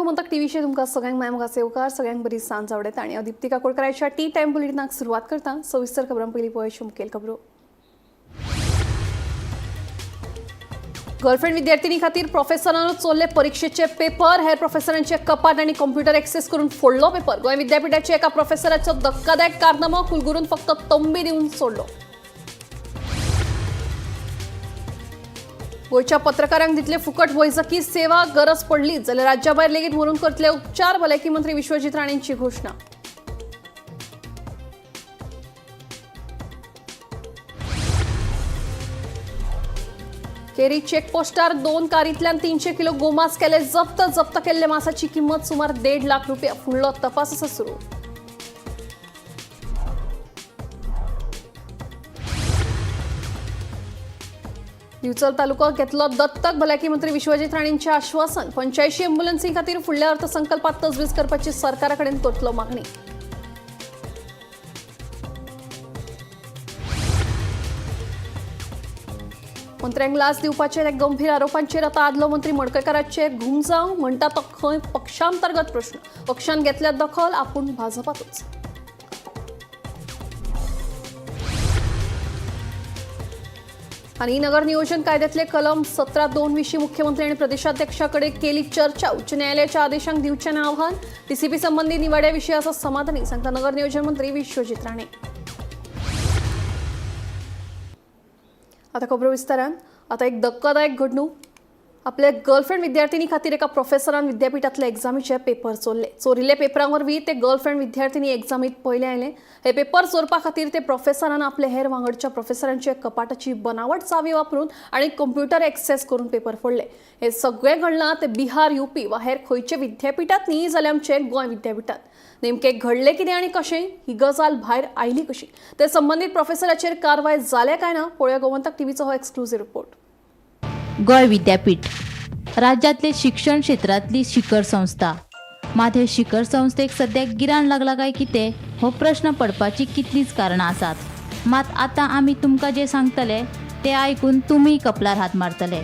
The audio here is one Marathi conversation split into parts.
गोमंतक टीव्हीचे तुमकां सगळ्यांक मायमुखाचे येवकार, सगळ्यांक बरी सांज आवडेत आणि दीप्ती काकोडकराच्या टी टाइम बुलेटिनाक सुरवात करता. सविस्तर खबरां पयलीं पळोवया मुखेल खबरो. गर्लफ्रेंड विद्यार्थिनी खातीर प्रोफेसरांनो चोरले परीक्षेचे पेपर. हेर प्रोफेसरांचे कपाट आणि कॉम्प्युटर एक्सेस करून फोडलो पेपर. गोंय विद्यापीठाचे एका प्रोफेसराचो धक्कादायक कारनामो. कुलगुरून फक्त तंबी दिवन सोडलो. गोयच्या पत्रकारांक दितले फुकट वैजकी सेवा. गरज पडली जाल्यार राज्याभायर लेगीत व्हरून करतले उपचार. भलायकी मंत्री विश्वजीत राणेंची घोषणा. केरी चेकपोस्टार 2 कारींतल्यान 300 किलो गोमांस केले जप्त केल्ले मांसाची किंमत सुमार 1.5 लाख रुपया. फुडलो तपास आसा सुरू. दिवचल तालुको घेतलो दत्तक. भलायकी मंत्री विश्वजीत राणेंचे आश्वासन. 85 अँब्युलन्सी खातीर फुडल्या अर्थसंकल्पात तजवीज करपाची सरकारा कडेन करतलो मागणी. मंत्र्यांक लाच दिवपाचेर एक गंभीर आरोपांचेर आतां आदलो मंत्री मडकयकाराचे घुमजाव. म्हणटा तो खंय पक्षांतर्गत प्रश्न. पक्षान घेतल्या दखल. आपूण भाजपातूच. आणि नगर नियोजन कायद्यातले कलम 17(2) विशीं मुख्यमंत्री आणि प्रदेशाध्यक्षाकडे केली चर्चा. उच्च न्यायालयाच्या आदेशांक दिवचें ना आव्हान. टीसीपी संबंधी निवाड्या विशीं आसा समाधानी, सांगता नगर नियोजन मंत्री विश्वजीत राणे. आता खबरो विस्तारान. आता एक धक्कादायक घडणूक. आपल्या गर्लफ्रेंड विद्यार्थिनी खातीर एका प्रोफेसरान विद्यापीठातले एक्झामीचे पेपर चोरले. चोरिल्ले पेपरां वरवीं ते गर्लफ्रेंड विद्यार्थिनी एक्झामीत पयले आयले. हे पेपर चोरपा खातीर ते प्रोफेसरान आपले हेर वांगडच्या प्रोफेसरांचे कपाटाची बनावट चावी वापरून आणि कॉम्प्युटर एक्सेस करून पेपर फोडले. हे सगळे घडलां ते बिहार, यूपी वा हेर खंयचे विद्यापीठात न्ही जाल्यार आमचे गोंय विद्यापीठात. नेमके घडले कितें आनी कशें, ही गजाल भायर आयली कशी, ते संबंधीत प्रोफेसराचेर कारवाय जाले काय ना, पळोवया गोमंतक टीव्हीचो हो एक्सक्लुझिव्ह रिपोर्ट. गोंय विद्यापीठ राज्यातले शिक्षण क्षेत्रातली शिखर संस्था. मात हे शिखर संस्थेक सद्याक गिराण लागला काय कितें हो प्रश्न पडपाची कितलीच कारणां आसात. मात आतां आमी तुमकां जे सांगतले ते आयकून तुमी कपलार हात मारतले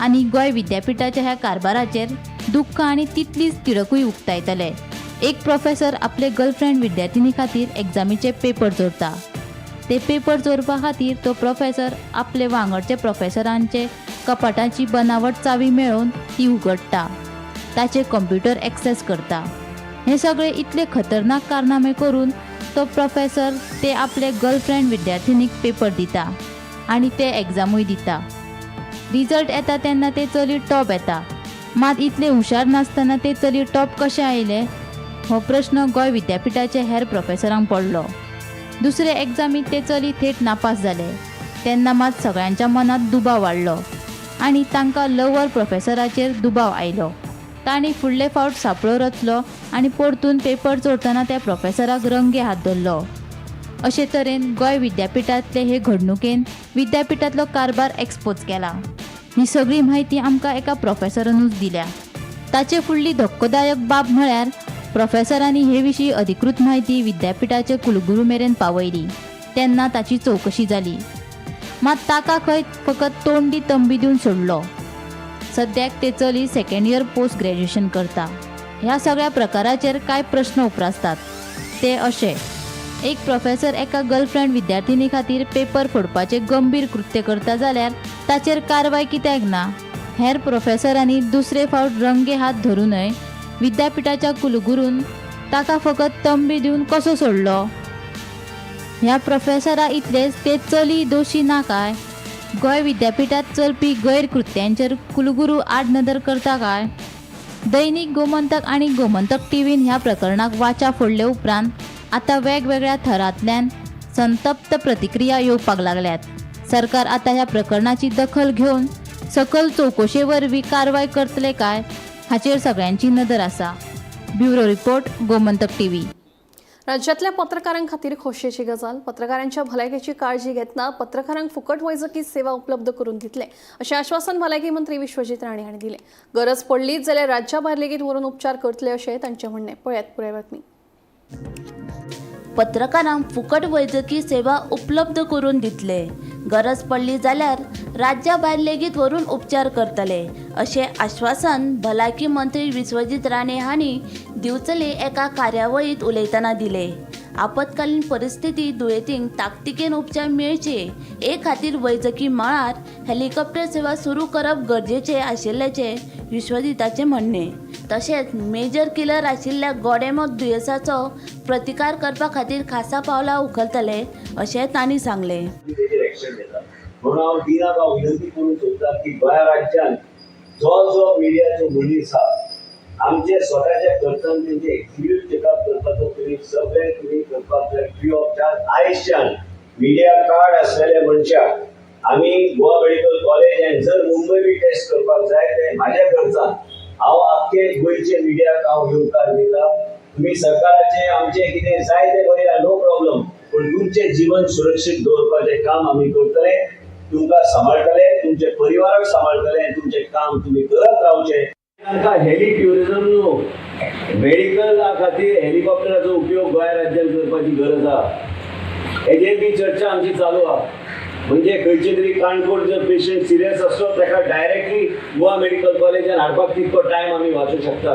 आनी गोंय विद्यापीठाच्या ह्या कारभाराचेर दुख्ख आनी तितलीच तिडकूय उक्तायतले. एक प्रोफेसर आपले गर्लफ्रेंड विद्यार्थिनी खातीर एक्झामीचे पेपर चोरता. ते पेपर चोरपा खातीर तो प्रोफेसर आपले वांगडचे प्रोफेसरांचे कपाटाची बनावट चावी मेळोवन ती उगडटा. ताचे कॉम्प्युटर एक्सेस करता. हे सगळे इतले खतरनाक कारनामे करून तो प्रोफेसर ते आपले गर्लफ्रेंड विद्यार्थिनीक पेपर दिता आणि ते एक्झामूय दिता. रिजल्ट येता तेन्ना ते चली टॉप येता. मात इतले हुशार नासतना ते चली टॉप कशें आयले हो प्रश्न गोंय विद्यापीठाच्या हेर प्रोफेसरांक पडलो. दुसरे एक्झामीत ते चली थेट नापास जाले. तेन्ना मात सगळ्यांच्या मनात दुबाव वाडलो आणि तांकां लवर प्रोफेसराचेर दुबाव आयलो. तांणी फुडले फावट सापळो रचलो आणि परतून पेपर चोरतना त्या प्रोफेसराक रंगे हात धरलो. अशे तरेन गोंय विद्यापीठांतले हे घडणुकेन विद्यापीठांतलो कारभार एक्सपोज केला. ही सगळी म्हायती आमकां एका प्रोफेसरानूच दिल्या. ताचे फुडली धक्कोदायक बाब म्हळ्यार प्रोफेसरांनी हे विशीं अधिकृत म्हायती विद्यापीठाचे कुलगुरू मेरेन पावयली तेन्ना ताची चवकशी जाली. मात ताका खंय फकत तोंडी तंबी दिवन सोडलो. सद्याक ते चली सेकंड इयर पोस्ट ग्रॅज्युएशन करता. ह्या सगळ्या प्रकाराचेर कांय प्रश्न उपरासतात. ते अशे: एक प्रोफेसर एका गर्लफ्रेंड विद्यार्थिनी खातीर पेपर फोडपाचे गंभीर कृत्य करता जाल्यार ताचेर कारवाय कित्याक ना? हेर प्रोफेसरांनी दुसरे फावट रंगे हात धरूनय विद्यापीठाच्या कुलगुरून ताका फकत तंबी दिवन कसो सोडलो? ह्या प्रोफेसरा इतलेच ते चली दोशी ना काय? गोंय विद्यापीठात चलपी गैरकृत्यांचेर कुलगुरू आडनदर करता काय? दैनिक गोमंतक आणि गोमंतक टीव्हीन ह्या प्रकरणाक वाचा फोडले उपरांत आता वेगवेगळ्या थरांतल्यान संतप्त प्रतिक्रिया येवपाक लागल्यात. सरकार आता ह्या प्रकरणाची दखल घेवन सकल चौकशे वरवीं कारवाय करतले काय हाचेर सगळ्यांची नदर आसा. Bureau report, Gomantak TV. राज्यातल्या पत्रकारांक खातीर खोशयेची गजाल. पत्रकारांच्या भलायकेची काळजी घेतना पत्रकारांक फुकट वैजकी सेवा उपलब्ध करून दितले अशें आश्वासन भलायकी मंत्री विश्वजीत राणे हांणी दिलें. गरज पडलीच जाल्यार राज्या भायर लेगीत व्हरून उपचार करतले अशें तांचें म्हणणें. पळयात पुराय बातमी. पत्रकारांक फुकट वैजकी सेवा उपलब्ध करून दितले, गरज पडली जाल्यार राज्या भायर लेगीत व्हरून उपचार करतले अशें आश्वासन भलायकी मंत्री विश्वजीत राणे हांणी दिवचले एका कार्यावळीत उलयतना दिले. आपतकालीन परिस्थितीत दुयेंतींक ताकतिकेन उपचार मेळचे हे खातीर वैजकी मळार हेलिकॉप्टर सेवा सुरू करप गरजेचें आशिल्ल्याचें विश्वजिताचें म्हणणें. तशेंच मेजर किलर आशिल्ल्या गोडेमूत दुयेंसाचो प्रतिकार करपा खातीर खासा पावलां उखलतले अशें तांणी सांगलें. म्हणून हांव दिनाका विनंती करून सोदता की गोंय राज्यांत जो मिडियाचो मनीस आहा आमचे स्वताच्या खर्चान तेंचे एक्झिक्युटीव चेकअप करपाचो तुमी करपाक जाय फ्री ऑफ चार्ज. आयजच्यान मिडिया कार्ड आसलेल्या मनशाक आमी गोवा मेडिकल कॉलेज आनी जर मुंबय बी टेस्ट करपाक जाय ते म्हाज्या खर्चान हांव आख्खे गोंयचे मिडियाक हांव येवकार दिता. तुमी सरकाराचे आमचे कितें जाय ते करिया नो प्रॉब्लम, पण तुमचे जीवन सुरक्षीत दवरपाचें काम आमी करतले, तुमकां सांबाळटले, तुमचे परिवाराक सांबाळटले आनी तुमचें काम तुमी करत रावचे. तांकां हेली ट्युरिझम न्हू, मेडिकला खातीर हेलिकॉप्टराचो उपयोग गोंय राज्यांत करपाची गरज आहा. हेजेर बी चर्चा आमची चालू आहा. म्हणजे खंयचे तरी काणकोण जर पेशंट सिरियस आसलो ताका डायरेक्टली गोवा मेडिकल कॉलेजान हाडपाक तितको टायम आमी वाचूंक शकता.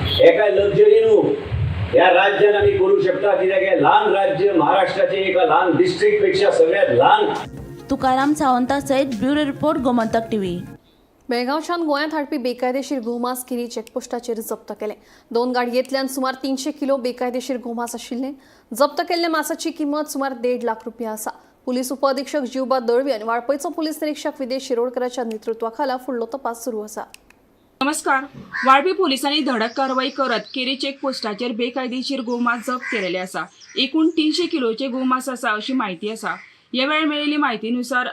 हे काय लग्जरी न्हू, ह्या राज्यान आमी करूं शकता कित्याक हे ल्हान राज्य महाराष्ट्राचे एका ल्हान डिस्ट्रिक्ट पेक्षा सगळ्यात ल्हान. तुकाराम सावंता सयत ब्युरो रिपोर्ट गोमंतक टीव्ही. बेळगांवच्यान गोंयांत हाडपी बेकायदेशीर गोमांस केरी चेकपोस्टाचेर जप्त केले. 2 गाडयेंतल्यान सुमार 300 किलो बेकायदेशीर गोमांस आशिल्ले. जप्त केल्ल्या मांसाची किंमत सुमार 1.5 लाख रुपया आसा. पुलीस उपअधीक्षक जिवबा दळवी आनी वाळपयचो पुलीस निरीक्षक विदेश शिरोडकराच्या नेतृत्वाखाला फुडलो तपास सुरू आसा. नमस्कार. वाळपी पोलिसांनी धडक कारवाई करत केरी चेकपोस्टाचेर बेकायदेशीर गोमांस जप्त केलेले आसा. एकूण 300 किलोचे गोमांस आसा अशी माहिती आसा. ह्या वेळार मेळिल्ली म्हायतीनुसार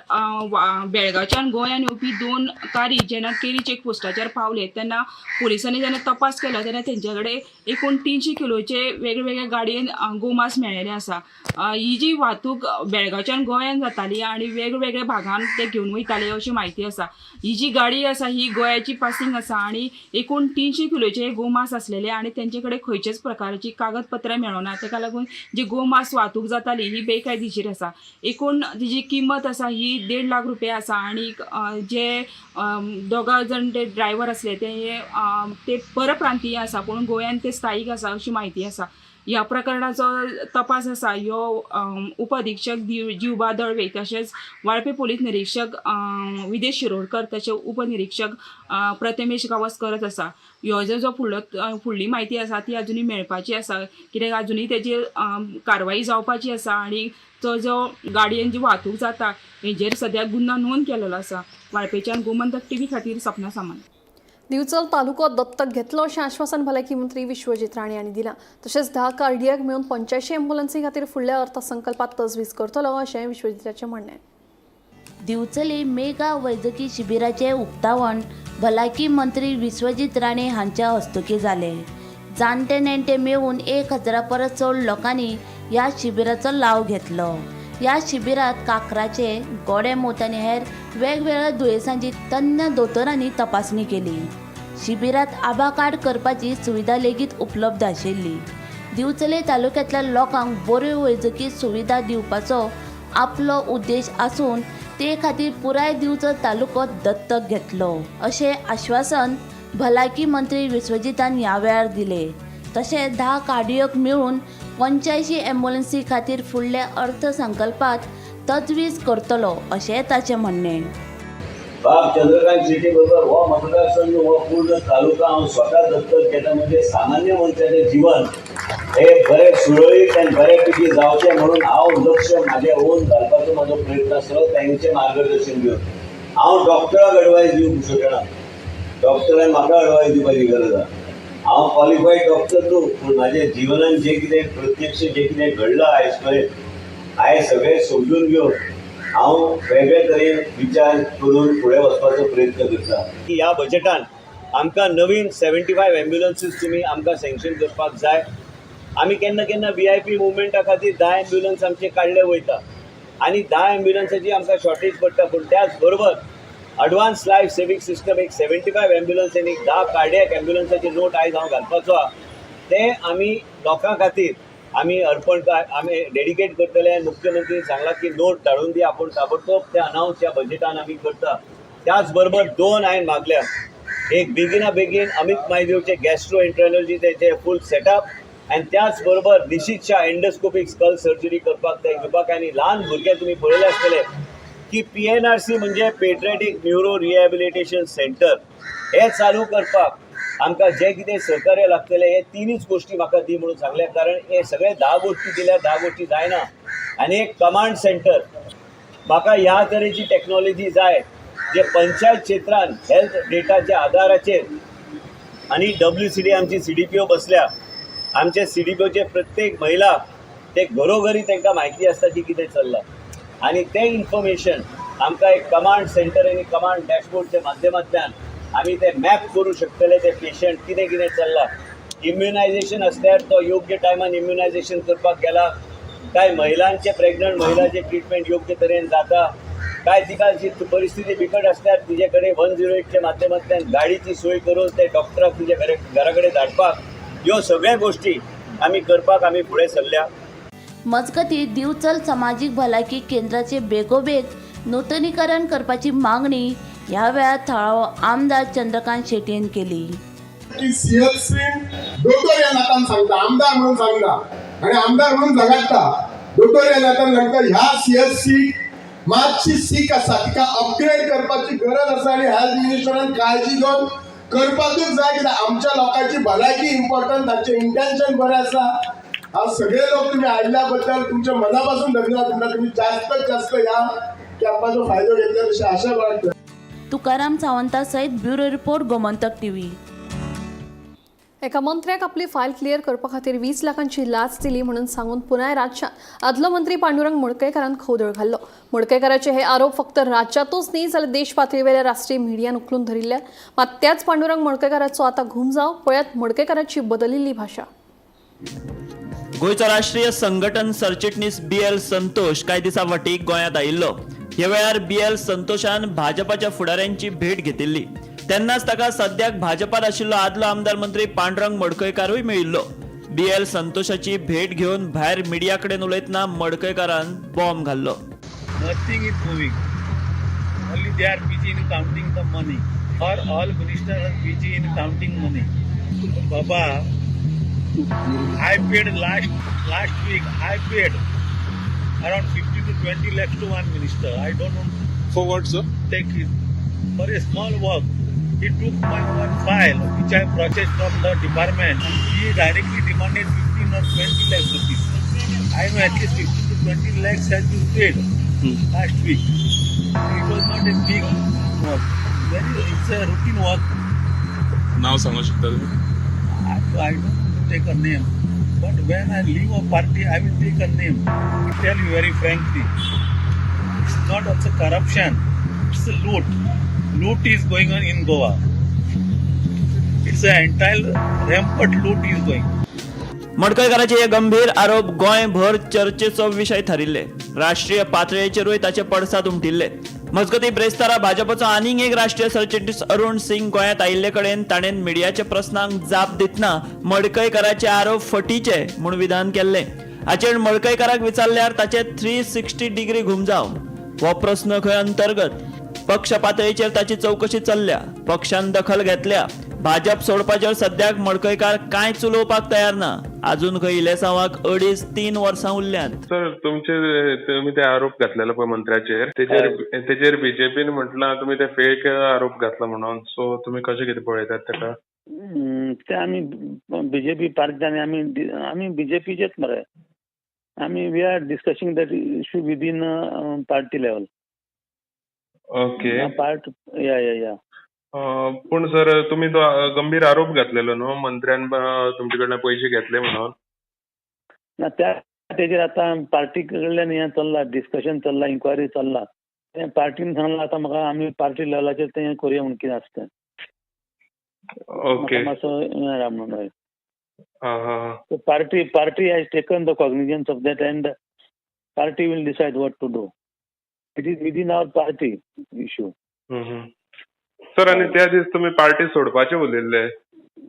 बेळगांवच्यान गोंयांत येवपी 2 कारी जेन्ना केरी चेकपोस्टाचेर पावले तेन्ना पुलिसांनी जेन्ना तपास केलो तेन्ना तेंचे कडेन एकूण 300 किलोचे वेगवेगळ्या गाडयेन गोमांस मेळिल्ले आसा. ही जी वाहतूक बेळगांवच्यान गोंयांत जाताली आनी वेगवेगळ्या भागांत ते घेवन वयताले अशी म्हायती आसा. ही जी गाडी आसा ही गोंयाची पासिंग आसा आनी एकूण 300 किलोचे गोमांस आसलेले आनी तेंचे कडेन खंयचेच प्रकारची कागदपत्रां मेळोना. ताका लागून जी गोमांस वाहतूक जाताली ही बेकायदेशीर आसा. एकूण तिची किंमत आसा ही 1.5 लाख रुपया आसा आनी जे दोगा जण ते ड्रायव्हर आसले ते परप्रांतीय आसा पूण गोंयांत ते स्थायीक आसा अशी म्हायती आसा. ह्या प्रकरणाचो तपास आसा ह्यो उपअधीक्षक जिवबा दळवे तशेंच वाळपे पोलीस निरीक्षक विदेश शिरोडकर तशें उपनिरीक्षक प्रथमेश गावस करत आसा. ह्यो जो फुडली म्हायती आसा ती अजुनी मेळपाची आसा कित्याक अजुनी तेजेर कारवाई जावपाची आसा आनी तो जो गाडयेन जी वाहतूक जाता हेजेर सद्याक गुन्हो नोंद केलेलो आसा. वाळपेच्यान गोमंतक टीव्ही खातीर सपना सामंत. दिवचल तालुको दत्तक घेतलो अशें आश्वासन भलायकी मंत्री विश्वजीत राणे हांणी दिलां. तशेंच 10 कार्डियक मेळून 85 अँब्युलन्सी खातीर फुडल्या अर्थसंकल्पात तजवीज करतलो अशें विश्वजीताचें म्हणणें. दिवचले मेगा वैजकी शिबिराचे उक्तावण भलायकी मंत्री विश्वजीत राणे हांच्या हस्तुकी जाले. जाणटे नेणटे मेळून 1000 परस चड लोकांनी ह्या शिबिराचो लाव घेतलो. ह्या शिबिरात कांकराचे, गोडेमूत आनी हेर वेगवेगळ्या दुयेंसांची तज्ञ दोतोरांनी तपासणी केली. शिबिरात आभा कार्ड करपाची सुविधा लेगीत उपलब्ध आशिल्ली. दिवचले तालुक्यांतल्या लोकांक बऱ्यो वैजकी सुविधा दिवपाचो आपलो उद्देश आसून ते खातीर पुराय दिवचल तालुको दत्तक घेतलो अशें आश्वासन भलायकी मंत्री विश्वजितान ह्या वेळार दिले. तशेंच 10 कार्डियक मेळून 85 अँब्युलन्सी खातीर फुडल्या अर्थसंकल्पात तजवीज करतलो अशें ताचें म्हणणें. बाब चंद्रकांत शेट्टी बरोबर हो मतदारसंघ हो पूर्ण तालुका हांव स्वता दत्तक घेता. म्हणजे सामान्य मनशाचें जीवन हे बरें सुरळीत आनी बऱ्यापैकी जावचें म्हणून हांव लक्ष म्हाजें ओन घालपाचो म्हाजो प्रयत्न आसलो तांचें मार्गदर्शन घेवन. हांव डॉक्टराक एडवायस दिवंक सोदना, डॉक्टरान म्हाका एडवायस दिवपाची गरज आहा. हांव क्वॉलिफायड डॉक्टर न्हू पूण म्हाज्या जिवनान जें कितें प्रत्यक्ष जें कितें घडलां आयज पर्यंत हांवें सगळें समजून घेवन हांव वेगळे तरेन विचार करून फुडें वचपाचो प्रयत्न करता. की ह्या बजेटान आमकां नवीन 75 एम्ब्युलन्सीस तुमी आमकां सँक्शन करपाक जाय. आमी केन्ना केन्ना VIP मुवमेंटा खातीर 10 एम्ब्युलन्स आमचे काडले वयता आनी 10 एम्ब्युलन्साची आमकां शॉर्टेज पडटा. पूण त्याच बरोबर एडवान्स लायफ सेविंग सिस्टम एक 75 एम्ब्युलन्स आनी 10 कार्डियक एम्ब्युलन्साची नोट आयज हांव घालपाचो आहा. ते आमी लोकां खातीर आम्ही आम्ही डेडिकेट करतले. मुख्यमंत्री सांगला की नोट धाडून दी, आपण ताबडतोब ते अनाऊन्स या बजेटान आम्ही करता. त्याच बरोबर 2 हांवें मागल्या. एक बेगिना बेगीन अमित मायदेवचे गॅस्ट्रो एंट्रोलॉजी तेचे फूल सेटअप, आनी त्याच बरोबर Nishit Shah endoscopic skull surgery करपाक ते घेवपाक. आनी ल्हान भुरगे तुमी पळयले आसतले की PNRC म्हणजे पेट्रियाटिक न्यूरो रिहॅबिलिटेशन सेंटर, हे चालू करपाक आमकां जे कितें सहकार्य लागतले हे 3च गोष्टी म्हाका दी म्हणून सांगल्या. कारण हे सगळे 10 गोष्टी दिल्या, 10 गोष्टी जायना. आनी एक कमांड सेंटर म्हाका ह्या तरेची टेक्नॉलॉजी जाय जे पंचायत क्षेत्रांत हेल्थ डेटाच्या आधाराचेर. आनी WCD आमची CDPO बसल्या. आमचे CDPOचे प्रत्येक महिला ते घरोघरी तांकां म्हायती आसता की कितें चल्लां. आनी तें इन्फॉर्मेशन आमकां एक कमांड सेंटर आनी कमांड डॅशबोर्डच्या माध्यमांतल्यान आमी ते मॅप करूं शकतले. ते पेशंट कितें कितें चल्लां. इम्युनायझेशन आसल्यार तो योग्य टायमान इम्युनायझेशन करपाक गेला काय, महिलांचे प्रेग्नंट महिलांचे ट्रिटमेंट योग्य तरेन जाता काय, तिका जी परिस्थिती बिकट आसल्यार तिजे कडेन 108च्या माध्यमांतल्यान गाडीची सोय करून ते डॉक्टराक तिजे घरा कडेन धाडपाक, ह्यो सगळ्यो गोष्टी आमी करपाक आमी फुडें सरल्या. मजगतीं दिवचल सामाजीक भलायकी केंद्राचे बेगोबेग नूतनीकरण करपाची मागणी ह्या वेळार थळावो आमदार चंद्रकांत शेटयेन केली. CHC दोतोर या नातान सांगता, आमदार म्हणून सांगता आणि आमदार म्हणून झगडटा. दोतोर या नातान सांगता ह्या CHC मातशी सीक आसा, तिका अपग्रेड करपाची गरज आसा आणि हेल्थ मिनिस्टरान काळजी घेवन करपाकूच जाय. कित्याक आमच्या लोकांची भलायकी इम्पॉर्टंट, तांचे इंटेन्शन बरें आसा. हांव सगळे लोक तुम्ही आयिल्ल्या बद्दल तुमच्या मनापासून धन्यवाद म्हणटा. तुम्ही जास्तीत जास्त ह्या कॅम्पाचो फायदो घेतला अशी आशा बाळगता. तुकाराम सावंता सयत ब्युरो रिपोर्ट गोमंतक TV. एका मंत्र्याक आपली फायल क्लियर करपा खातीर 20 लाखांची लाच दिली म्हणून सांगून पुनाय राज्यात आदलो मंत्री पांडुरंग मडकयकारान खवदळ घाल्लो. मडकयकाराचे हे आरोप फक्त राज्यातूच न्ही जाल्यार देश पातळीवेल्या राष्ट्रीय मिडियान उखलून धरिल्ले. मात त्याच पांडुरंग मडकयकाराचो आतां घुम जाव. पळयात मडकयकाराची बदलिल्ली भाशा. गोयचो राष्ट्रीय संघटन सरचिटणीस BL संतोष कांय दिसा फाटीं गोंयांत आयिल्लो. ह्या वेळार BL संतोषान भाजपाच्या फुडाऱ्यांची भेट घेतिल्ली. तेन्नाच ताका सद्याक भाजपात आशिल्लो आदलो आमदार मंत्री पांडुरंग मडकयकारूय मेळिल्लो. BL संतोषाची भेट घेवन भायर मिडिया कडेन उलयतना मडकयकारान बॉम्ब घाल्लो. Nothing is moving. Only they are busy in counting the money. Or all ministers are busy in counting money. Baba, I paid last week. I paid around 50 to 20 lakhs to one minister. I don't want For what, sir? take it for a small work. He took my one file which I processed from the department. He directly demanded 15 or 20 lakhs rupees. I know at least 50 to 20 lakhs has been paid last week. It was not a big work. It's a routine work. नाव सांगू शकता तुम्ही? I don't want to take a name. But when I leave a party, I will take a name. I tell you very frankly, it's not also corruption. It's a loot. Loot is going on in Goa. It's an entire rampant loot is going. मडकयकाराचे हे गंभीर आरोप गोंयभर चर्चेचो विशय थारिल्ले. राष्ट्रीय पातळीचेरूय ताचे पडसाद उमटिल्ले. मजगतीं ब्रेस्तारा भाजपचो आनीक एक राष्ट्रीय सरचिटणीस अरुण सिंग गोंयांत आयिल्ले कडेन ताणेन मिडियाच्या प्रस्नांक जाप दितना मडकयकाराचे आरोप फटीचे म्हूण विधान केल्लें. हाचेर मडकयकाराक विचारल्यार ताचे 360 डिग्री घुमजाव. हो प्रस्न खंय अंतर्गत? पक्ष पातळीचेर ताची चवकशी चल्ल्या. पक्षान दखल घेतल्या. भाजप सोडपाचेर सद्याक मडकयकार कांयच उलोवपाक तयार ना. अजून खंय इलेसांवाक 2.5-3 वर्सां उरल्यांत. सर तुम्ही ते आरोप घातलेलो पळय मंत्र्याचेर, तेजेर बीजेपीन म्हटलां तुम्ही ते फेक आरोप घातला म्हणून. सो तुम्ही कशें कितें पळयतात ताका? ते आम्ही बीजेपी पार्टी आणि आम्ही बीजेपीचेच मरे. आम्ही we are discussing that issue within party level. Okay. पार्ट या पूण सर तुम्ही तो गंभीर आरोप घातलेलो न्हू मंत्र्यान तुमचे कडल्यान पयशे घेतले म्हणून. ना तेजेर आता पार्टी कडल्यान हें चल्ला, डिस्कशन चल्ला, इन्क्वायरी चल्ला. पार्टीन सांगला आता म्हाका आमी पार्टी लेवलाचेर तें करूया म्हणून कितें आसता. ओके. मातसो म्हणून हा. party has taken the cognizance of that and party will decide what to do. It is within our party issue. Sir आणि त्या दिस तुम्ही पार्टी सोडपाचे उलयल्ले.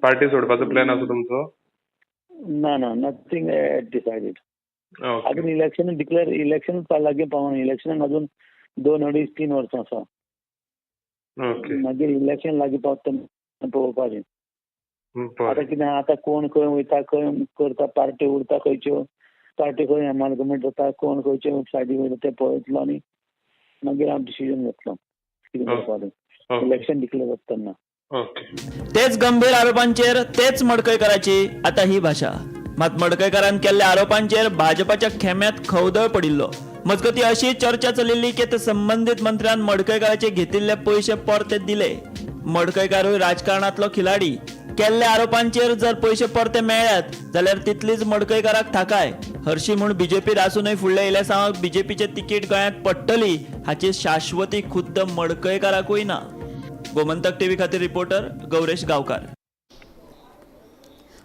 पार्टी सोडपाचो प्लॅन आसा तुमचो? No, nothing decided. ओके अजून इलेक्शन लागी पावना. इलेक्शनाक अजून 2-2.5-3 वर्सां आसा. ओके मागीर इलेक्शन लागी पावता पळोवपाचें. बरें आतां कितें आतां कोण खंय वयता, खंय करता, पार्टी उरता खंयच्यो, पार्टी खंय अमालगमेंट जाता, कोण खंयच्यो सायडी वयता तें पळयतलो आनी मागीर हांव डिसिजन घेतलो कितें करपाचें. ओके इलेक्शन डिक्लेअर जाता तेन्ना. ओके तेच गंभीर आरोपांचेर तेच मडकयकाराची आता ही भाषा. मात मडकयकारान केल्ल्या आरोपांचेर भाजपाच्या खेम्यात खवदळ पडिल्लो. मजगती अशी चर्चा चलिल्ली की ते संबंधित मंत्र्यान मडकयकाराचे घेतिल्ले पयशे परते दिले. मडकयकारूय राजकारणातलो खिलाडी. केल्ल्या आरोपांचेर जर पयशे परते मेळ्ळ्यात जाल्यार तितलीच मडकयकाराक थाकाय. हरशी म्हूण बीजेपीत आसूनय फुडल्या इलेक्शनाक बीजेपीचे तिकीट गोंयांत पडटली हाची शाश्वती खुद्द मडकयकाराकूय ना. गोमंतक टीव्ही खातीर रिपोर्टर गौरेश गावकार.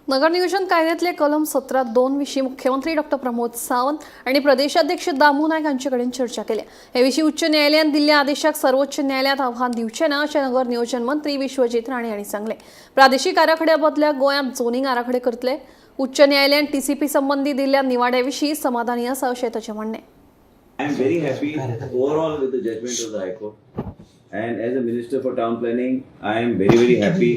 नगर नियोजन कायद्यातले कलम 17(2) विशीं मुख्यमंत्री डॉ. प्रमोद सावंत आणि प्रदेशाध्यक्ष दामू नायक हांचे कडेन चर्चा केल्या. हे विशीं उच्च न्यायालयान दिल्ल्या आदेशाक सर्वोच्च न्यायालयात आव्हान दिवचें ना अशें नगर नियोजन मंत्री विश्वजीत राणे हांणी सांगलें. प्रादेशीक आराखड्या बदल्या गोंयांत झोनिंग आराखडे करतले. उच्च न्यायालयान टीसीपी संबंधी दिल्ल्या निवाड्या विशीं समाधानी आसा अशें ताचें म्हणणें. I am very happy overall with the judgment of the High Court. And as a Minister for Town Planning, I am very happy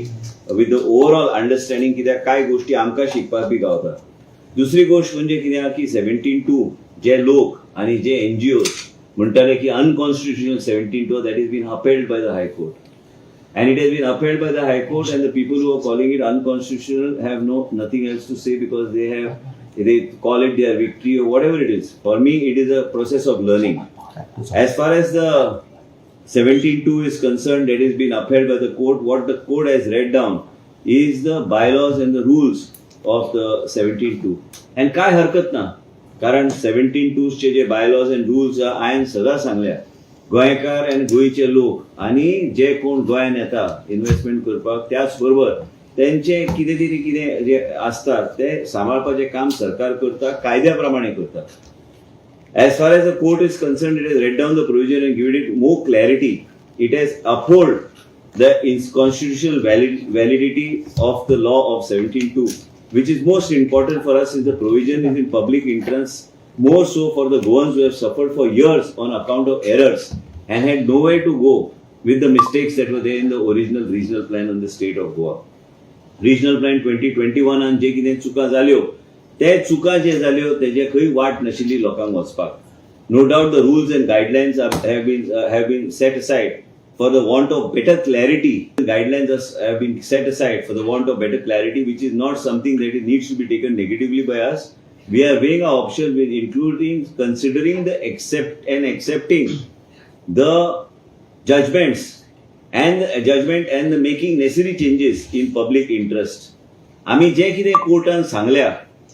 with the overall understanding कित्याक काय गोष्टी आमकां शिकपाक बी गावता. दुसरी गोष्ट म्हणजे कित्याक की 17(2) जे लोक आणि जे NGOs म्हणटाले की unconstitutional 17(2) that has been upheld by the High Court. And it has been upheld by the High Court, and the people who are calling it unconstitutional have nothing else to say because they call it their victory or whatever it is. For me, it is a process of learning. As far as the 17(2) is concerned, that has been upheld by the court. What the court has read down is the bylaws and the rules of the 17(2). And काय हरकत ना, कारण 17(2) चे जे bylaws and rules हांवें सदां सांगल्या. गोंयकार आनी गोंयचे लोक आनी जे कोण गोंयांत येता इन्व्हेस्टमेंट करपाक त्याच बरोबर तेंचे कितें जे आसता ते सांबाळपाचें काम सरकार करता, कायद्या प्रमाणे करता. As far as the court is concerned, it has read down the provision and given it more clarity. It has upheld the constitutional validity of the law of 17(2), which is most important for us since the provision is in public interest, more so for the Goans who have suffered for years on account of errors and had nowhere to go with the mistakes that were there in the original regional plan on the state of Goa. Regional Plan 2021 and जे कितें चुका जाल्यो ते चुका जे जाल्यो तेजे खंय वाट नाशिल्ली लोकांक वचपाक. No doubt the rules and guidelines have been set aside for the want of better clarity. The guidelines have been set aside for the want of better clarity, which is not something that needs to be taken negatively by us. We are weighing our options with including considering the accepting the judgment and the making necessary changes in public interest. आम्ही जे कितें कोर्टान सांगल्या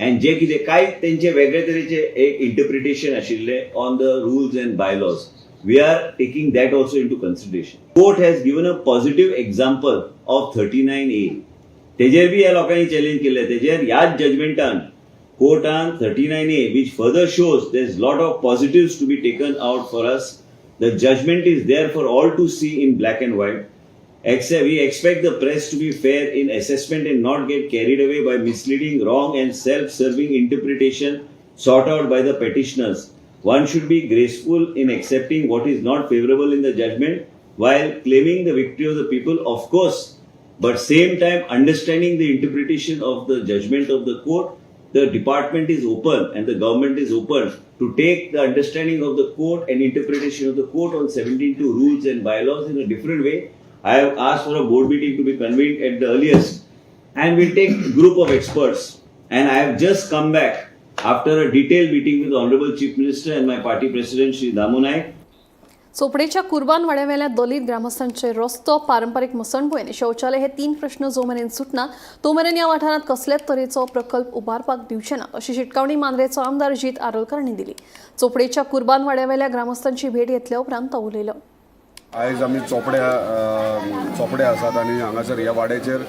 and जे कितें काय तेंचे वेगळे तरेचे एक इंटरप्रिटेशन आशिल्ले on the rules and bylaws. We are taking that also into consideration. Court has given a positive example of 39A. तेजेर बी ह्या लोकांनी चॅलेंज केले. तेजेर ह्याच जजमेंटान कोर्टान 39A, which further shows there's lot of positives to be taken out for us. The judgment is there for all to see in black and white. We expect the press to be fair in assessment and not get carried away by misleading, wrong and self-serving interpretation sought out by the petitioners. One should be graceful in accepting what is not favorable in the judgment while claiming the victory of the people, of course, but same time understanding the interpretation of the judgment of the court. The department is open and the government is open to take the understanding of the court and interpretation of the court on 17(2) rules and bylaws in a different way. I have asked for a board meeting to be convened at the earliest, and we'll take a group of experts. And I have just come back after a detailed meeting with the Honorable Chief Minister and my party president, Shri Damu Naik. चोपडेच्या कुर्बान वाड्यावेल्या दलित ग्रामस्थांचे रस्तो, पारंपरिक मसणभूंय आनी शौचालय हे 3 प्रश्न जो मेरेन सुटना तो मेरेन ह्या वाठारांत कसलेच तरेचो प्रकल्प उबारपाक दिवचे ना अशी शिटकावणी मांद्रेचो आमदार अजित आरोलकर हांणी दिली. चोपडेच्या कुर्बान वाड्यावेल्या ग्रामस्थांची भेट घेतल्या उपरांत तो उलयलो. आयज आमी चोपडे आसात आनी हांगासर ह्या वाड्याचेर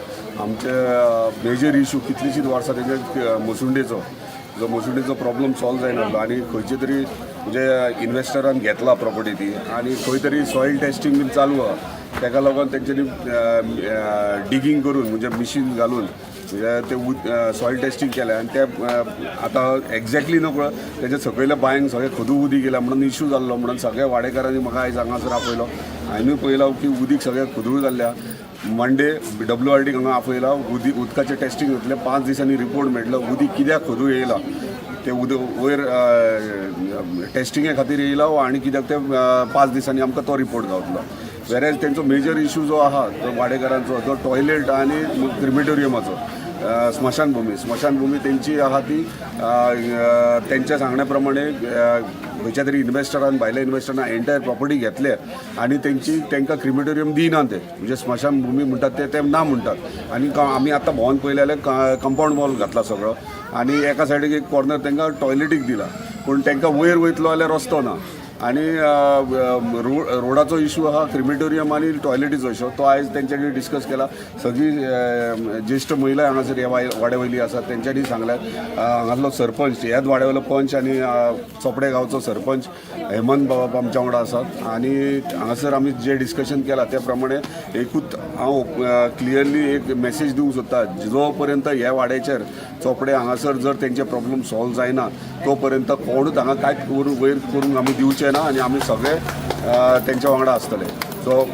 आमचे मेजर इश्यू कितलीशींच वर्सां तेजे मसुंडेचो प्रॉब्लम सॉल्व जायनासलो आनी खंयचे तरी म्हणजे इन्वेस्टरान घेतला प्रॉपर्टी ती आनी खंय तरी सॉयल टेस्टिंग बीन चालू आहा. ताका लागून तेंच्यांनी डिगींग करून म्हणजे मिशीन घालून ते सॉयल टेस्टिंग केलें आनी ते आतां एक्झॅक्टली नकळो तेजे सकयल्या बांयक सगळें खदू उदी गेल्या म्हणून इशू जाल्लो म्हणून सगळ्या वाडेकारांनी म्हाका आयज हांगासर आपयलो. हांवेंय पळयलो की उदीक सगळें खदूळ जाल्ल्या. मंडे WRT हांगा आपयला उदकाचें टेस्टिंग जातलें. 5 दिसांनी रिपोर्ट मेळटलो उदीक कित्याक खदूळ येयला ते वयर टेस्टिंगे खातीर येयला आनी कित्याक ते 5 दिसांनी आमकां तो रिपोर्ट गावतलो. वेरेज तेंचो मेजर इशू जो आहा तो वाडेकारांचो तो टॉयलेट आनी क्रिमेटोरियमाचो. स्मशानभूमी तेंची आहा ती तेंच्या सांगण्या प्रमाणे खंयच्या तरी इन्व्हेस्टरान भायल्या इन्व्हेस्टरान एंटायर प्रॉपर्टी घेतले आनी तेंकां क्रिमेटोरियम दिना ते म्हणजे स्मशानभूमी म्हणटात ते ना म्हणटात. आनी आमी आतां भोंवन पळयले जाल्यार कंपाऊंड वॉल घातला सगळो आनी एका सायडीक एक कॉर्नर तेंकां टॉयलेटीक दिला पूण तेंकां वयर वयतलो जाल्यार रस्तो ना. आनी रोडाचो इशू आहा क्रिमेटोरियम आनी टॉयलेटीचो इशू तो आयज तेंच्या कडेन डिस्कस केला. सगळी ज्येश्ठ महिला हांगासर ह्या वाड्या वयली आसात तेंच्यांनी सांगल्यात. हांगासलो सरपंच ह्याच वाड्या वयलो पंच आनी चोपडे गांवचो सरपंच हेमंत बाबा आमच्या वांगडा आसात. आनी हांगासर आमी जे डिस्कशन केलां त्या प्रमाणे एकूच हांव क्लियरली एक मेसेज दिवंक सोदता जो पर्यंत ह्या वाड्याचेर चोपडे हांगासर जर तेंचे प्रॉब्लेम सॉल्व जायना तो पर्यंत कोणूच हांगा कांयच वयर करूंक आमी दिवचे ना आनी आमी सगळे तेंच्या वांगडा आसतले. सो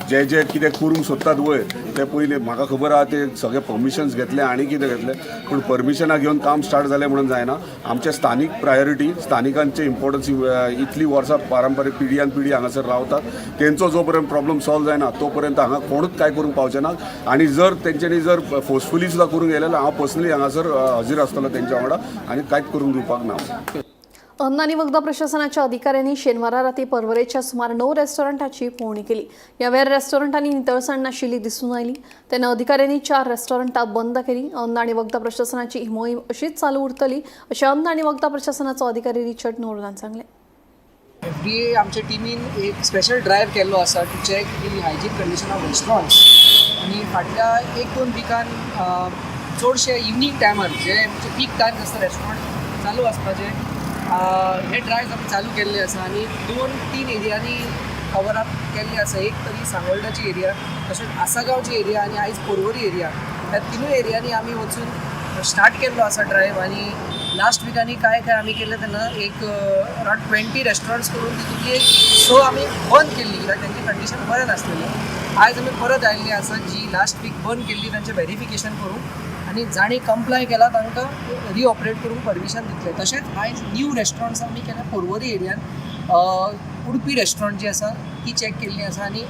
जे जे कितें करूंक सोदतात वयर ते पयलीं म्हाका खबर आहा ते सगळे परमिशन्स घेतले आनी कितें घेतले पूण परमिशनां घेवन काम स्टार्ट जालें म्हणून जायना. आमचे स्थानीक प्रायोरिटी स्थानिकांचे इम्पॉर्टन्स इतलीं वर्सां पारंपारीक पिढ्यान पिढी हांगासर रावतात तेंचो जो पर्यंत प्रॉब्लेम सॉल्व जायना तो पर्यंत हांगा कोणूच काय करूंक पावचे ना. आनी जर तेंच्यांनी जर फोर्सफुली सुद्दां करूंक गेले जाल्यार हांव पर्सनली हांगासर हजीर आसतलो तेंच्या वांगडा आनी कांयच करूंक दिवपाक ना. अन्न आणि वखदा प्रशासनाच्या अधिकाऱ्यांनी शेनवारा राती पर्वरेच्या सुमार 9 रेस्टॉरंटाची पळोवणी केली. ह्या वेळार रेस्टॉरंटांनी नितळसाण नाशिल्ली दिसून आयली. तेन्ना अधिकाऱ्यांनी 4 रेस्टॉरंटां बंद केली. अन्न आणि वखदा प्रशासनाची ही मोहीम अशीच चालू उरतली अशें अन्न आणि वखदा प्रशासनाचो अधिकारी रिचर्ड नोर्लान सांगले. FDA आमच्या टीमीन एक स्पेशल ड्रायव्ह केल्लो आसा to check the hygiene condition of restaurants आनी फाटल्या 1-2 विकान चडशे इवनिंग टायमार जे पीक टायम आसता रेस्टॉरंट चालू आसपाचे हे ड्रायव्ह आमी चालू केल्ले आसा आनी 2-3 एरियांनी कवर अप केल्ले आसा. एक तरी सांगोळडाची एरिया तशेंच आसागांवची एरिया आनी आयज पर्वरी एरिया ह्या तिनूय एरियांनी आमी वचून स्टार्ट केल्लो आसा ड्रायव्ह. आनी लास्ट विकांनी काय आमी केल्ले तेन्ना एक अरावंड 20 रेस्टॉरंट्स करून तितूंतली 6 आमी बंद केल्ली कित्याक तेंची कंडिशन बरें नासलेलें. आयज आमी परत आयिल्ली आसा जी लास्ट वीक बंद केल्ली तांचें व्हेरिफिकेशन करून आनी जाणी कंप्लाय केला तांकां रिऑपरेट करूंक परमिशन दितले. तशेंच आयज न्यू रेस्टॉरंट्स आमी केल्या पर्वरी एरियान. उडपी रेस्टॉरंट जी आसा ती चॅक केल्ली आसा आनी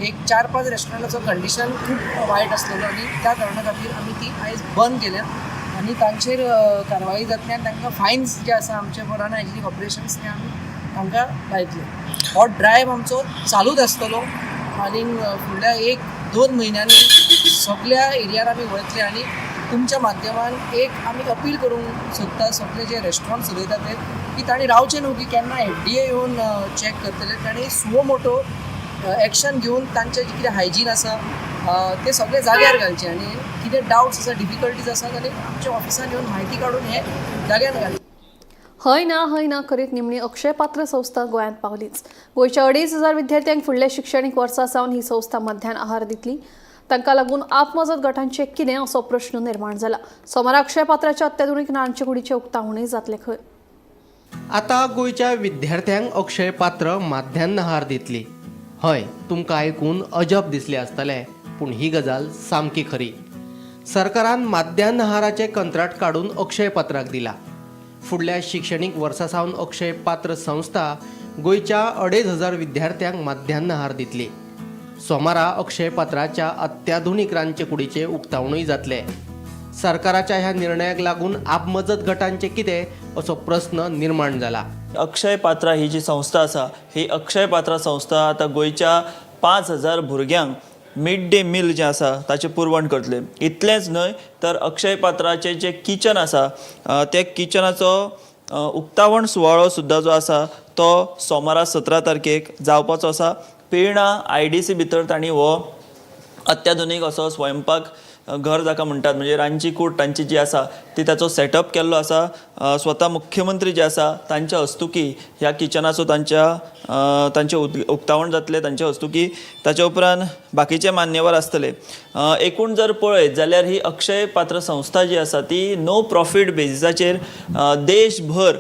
एक 4-5 रेस्टॉरंटाचो कंडिशन खूब वायट आसलेलो आनी त्या कारणां खातीर आमी ती आयज बंद केल्या आनी तांचेर कारवाई जातली आनी तांकां फायन्स जे आसा आमचे फॉर अनहायजिनीक ऑपरेशन्स ते आमी तांकां लायतले. हो ड्रायव्ह आमचो चालूच आसतलो आनी फुडल्या 1-2 म्हयन्यांनी सगळ्या एरियार आमी वयतले आनी तुमच्या माध्यमान एक आमी अपील करूंक सोदता सगळे जे रेस्टॉरंट चलयता ते की तांणी रावचे न्हू की केन्ना FDA येवन चॅक करतले. तांणी सुमो मोटो एक्शन घेवन तांचें जे कितें हायजीन आसा ते सगळे जाग्यार घालचे आनी कितें डावट्स आसा डिफिकल्टीज आसा जाल्यार आमच्या ऑफिसान येवन म्हायती काडून हे जाग्यार घालचे. हय ना करीत निमणी अक्षय पात्र संस्था गोंयांत पावलीच. गोंयच्या 2,500 विद्यार्थ्यांक फुडल्या शिक्षणीक वर्सा सावन ही संस्था मध्यान आहार दितली. तांकां लागून आपमजत गटांचें कितें असो प्रश्न निर्माण जाला. सोमारा अक्षय पात्राच्या अत्याधुनीक नाणचे कुडीचें उक्तावणूय जातलें खंय. आता गोंयच्या विद्यार्थ्यांक अक्षय पात्र माध्यान आहार दितली. हय, तुमकां आयकून अजब दिसलें आसतलें पूण ही गजाल सामकी खरी. सरकारान माध्यान आहाराचें कंत्राट काडून अक्षय पात्राक दिला. फुडल्या शिक्षणीक वर्सा सावन अक्षय पात्र संस्था गोंयच्या 2,500 विद्यार्थ्यांक माध्यान आहार दितली. सोमारा अक्षय पात्राच्या अत्याधुनीक रांदचे कुडीचें उक्तावणूय जातलें. सरकाराच्या ह्या निर्णयाक लागून आपमजत गटांचें कितें असो प्रस्न निर्माण जाला. अक्षय पात्रा ही जी संस्था आसा ही अक्षय पात्रा संस्था आतां गोंयच्या 5,000 भुरग्यांक मिड डे मील जें आसा ताचें पुरवण करतले. इतलेंच न्हय तर अक्षय पात्राचें जें किचन आसा त्या किचनाचो उक्तावण सुवाळो सुद्दां जो आसा तो सोमारा 17 तारखेक जावपाचो आसा. पेरणा IDC भितर तांणी हो अत्याधुनीक असो स्वयंपाक घर जाका म्हणटात म्हणजे रांदची कूड तांची जी आसा ती ताचो सेटअप केल्लो आसा. स्वता मुख्यमंत्री जे आसा तांच्या हस्तुकी ह्या किचनाचो तांचे उक्तावण जातले तांच्या हस्तुकी. ताचे उपरांत बाकीचे मान्यवर आसतले. एकूण जर पळयत जाल्यार ही अक्षय पात्र संस्था जी आसा ती नो प्रॉफीट बेजिसाचेर देशभर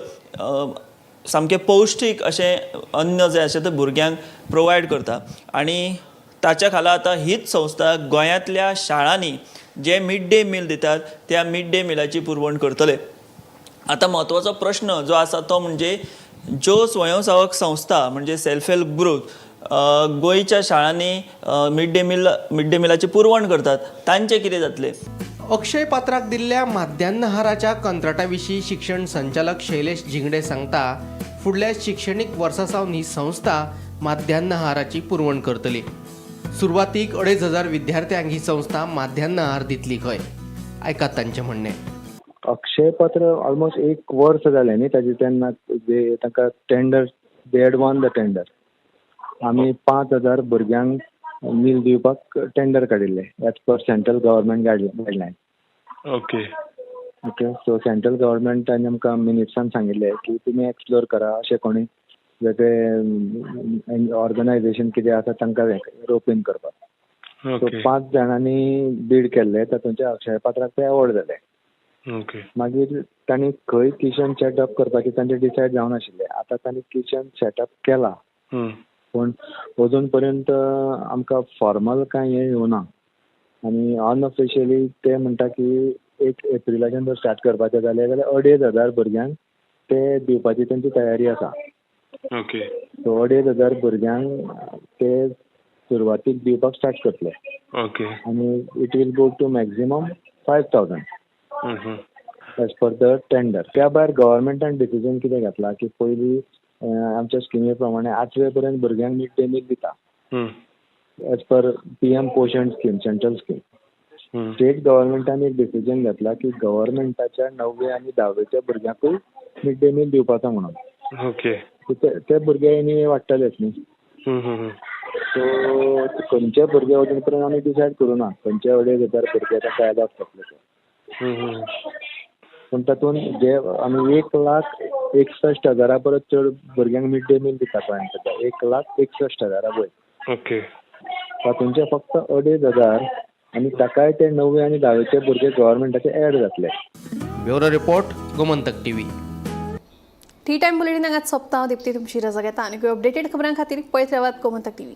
सामकें पौश्टीक अशें अन्न जें आसा तें भुरग्यांक प्रोवायड करता. आनी ताच्या खाला आतां हीच संस्था गोंयांतल्या शाळांनी जे मिड डे मील दितात त्या मिड डे मिलाची पुरवण करतले. आतां म्हत्वाचो प्रश्न जो आसा तो म्हणजे ज्यो स्वयंसेवक संस्था म्हणजे सेल्फ हेल्प ग्रूप गोंयच्या शाळांनी मिड डे मिलाची पुरवण करतात तांचें कितें जातलें. अक्षय पात्राक दिल्ल्या माध्यान्न आहाराच्या कंत्राटा विशीं शिक्षण संचालक शैलेश झिंगडे सांगता फुडल्या शिक्षणीक वर्सा सावन ही संस्था माध्यान्न आहाराची पुरवण करतली. सुरवातीक 2,500 विद्यार्थ्यांक ही संस्था माध्यान्न आहार दितली खंय. आयकात तांचें म्हणणें. अक्षय पात्र ऑलमोस्ट 1 वर्स जालें न्ही ताजें तेन्ना जे ताका tender they had won the tender. आमी 5,000 भुरग्यांक मील दिवपाक टेंडर काडिल्लें as per central government guideline. Okay. So central गव्हर्मेंटान आमकां मिनिस्टरान सांगिल्लें की तुमी एक्सप्लोर करा अशें कोणी वेगळे ऑर्गनायजेशन कितें आसा तांकां रोप इन करपाक. सो 5 जाणांनी बीड केल्ले तातूंतल्या अक्षय पात्राक ते अवॉर्ड जाले. मागीर तांणी खंय किचन सेटअप करपाचें तांचें डिसायड जावन आशिल्लें. आतां तांणी किचन सेटअप केला पूण अजून पर्यंत आमकां फॉर्मल कांय हें येवना. आनी अनऑफिशियली ते म्हणटा की 1 एप्रिलाच्यान जर स्टार्ट करपाचें जालें जाल्यार 2,500 भुरग्यांक ते दिवपाची तांची तयारी आसा. ओके. सो 2,500 भुरग्यांक ते सुरवातीक दिवपाक स्टार्ट करतले. ओके. आनी it will go to maximum 5,000 as per the tender. त्या भायर गव्हर्मेंटान डिसिजन कितें घेतलां की पयलीं आमच्या स्किमी प्रमाणे 8वे पर्यंत भुरग्यांक मिड डे मील दिता एज पर PM पोषण स्कीम सेंट्रल स्कीम. स्टेट गव्हर्मेंटान एक डिसिजन घेतला की गव्हर्मेंटाच्या 9वे आनी 10वेच्या भुरग्यांकूय मिड डे मील दिवपाचो म्हणून. ओके. ते भुरगे एनी वाडटलेच न्ही. सो खंयचे भुरगे अजून पर्यंत आमी डिसायड करूना खंयचे 2,500 भुरगे ताका येतात तसले. पूण तातूंत जे आमी 1,61,000 परस चड भुरग्यांक मिड डे मील दिता पळय 1,61,000 वयर. ओके. तातूंतचे फक्त 2,500 आनी ताकाय ते 9वे आनी 10वेचे भुरगे गव्हर्मेंटाचे ऍड जातले. Bureau report Gomantak TV. T time bulletin हांगाच सोंपता. दिप्ती तुमची रजा घेता आनी अपडेटेड खबरां खातीर पळयत रावात गोमंतक TV.